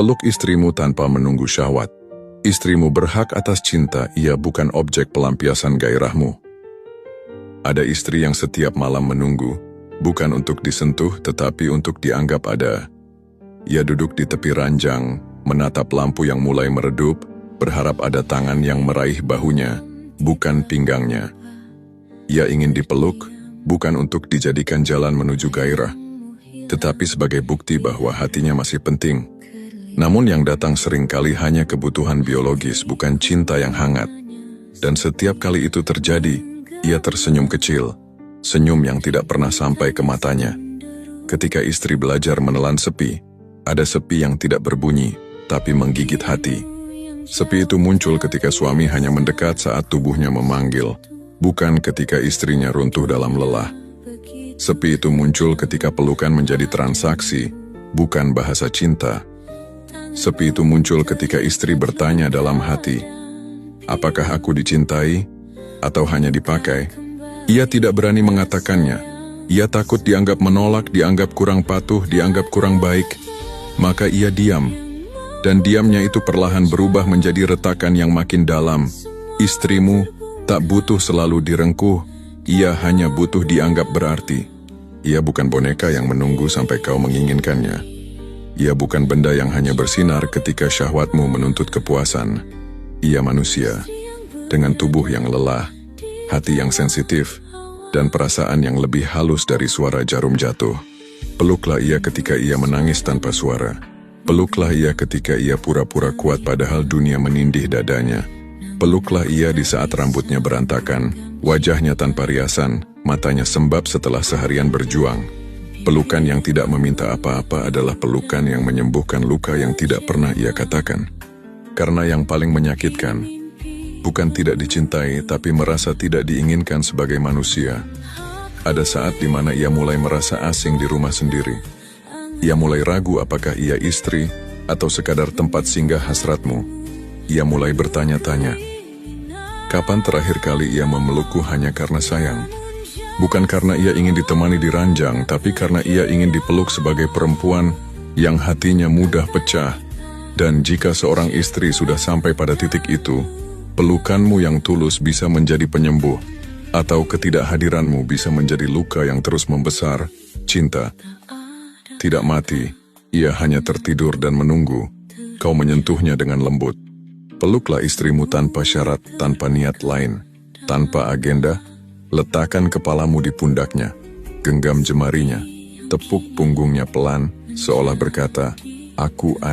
Peluk istrimu tanpa menunggu syahwat. Istrimu berhak atas cinta, ia bukan objek pelampiasan gairahmu. Ada istri yang setiap malam menunggu, bukan untuk disentuh tetapi untuk dianggap ada. Ia duduk di tepi ranjang, menatap lampu yang mulai meredup, berharap ada tangan yang meraih bahunya, bukan pinggangnya. Ia ingin dipeluk, bukan untuk dijadikan jalan menuju gairah, tetapi sebagai bukti bahwa hatinya masih penting. Namun yang datang seringkali hanya kebutuhan biologis, bukan cinta yang hangat. Dan setiap kali itu terjadi, ia tersenyum kecil, senyum yang tidak pernah sampai ke matanya. Ketika istri belajar menelan sepi, ada sepi yang tidak berbunyi, tapi menggigit hati. Sepi itu muncul ketika suami hanya mendekat saat tubuhnya memanggil, bukan ketika istrinya runtuh dalam lelah. Sepi itu muncul ketika pelukan menjadi transaksi, bukan bahasa cinta. Sepi itu muncul ketika istri bertanya dalam hati, apakah aku dicintai atau hanya dipakai? Ia tidak berani mengatakannya. Ia takut dianggap menolak, dianggap kurang patuh, dianggap kurang baik. Maka ia diam. Dan diamnya itu perlahan berubah menjadi retakan yang makin dalam. Istrimu tak butuh selalu direngkuh. Ia hanya butuh dianggap berarti. Ia bukan boneka yang menunggu sampai kau menginginkannya. Ia bukan benda yang hanya bersinar ketika syahwatmu menuntut kepuasan. Ia manusia, dengan tubuh yang lelah, hati yang sensitif, dan perasaan yang lebih halus dari suara jarum jatuh. Peluklah ia ketika ia menangis tanpa suara. Peluklah ia ketika ia pura-pura kuat padahal dunia menindih dadanya. Peluklah ia di saat rambutnya berantakan, wajahnya tanpa riasan, matanya sembab setelah seharian berjuang. Pelukan yang tidak meminta apa-apa adalah pelukan yang menyembuhkan luka yang tidak pernah ia katakan. Karena yang paling menyakitkan, bukan tidak dicintai tapi merasa tidak diinginkan sebagai manusia. Ada saat di mana ia mulai merasa asing di rumah sendiri. Ia mulai ragu apakah ia istri atau sekadar tempat singgah hasratmu. Ia mulai bertanya-tanya, kapan terakhir kali ia memelukku hanya karena sayang? Bukan karena ia ingin ditemani di ranjang, tapi karena ia ingin dipeluk sebagai perempuan yang hatinya mudah pecah. Dan jika seorang istri sudah sampai pada titik itu, pelukanmu yang tulus bisa menjadi penyembuh, atau ketidakhadiranmu bisa menjadi luka yang terus membesar. Cinta tidak mati, ia hanya tertidur dan menunggu. Kau menyentuhnya dengan lembut. Peluklah istrimu tanpa syarat, tanpa niat lain, tanpa agenda. Letakkan kepalamu di pundaknya, genggam jemarinya, tepuk punggungnya pelan, seolah berkata, aku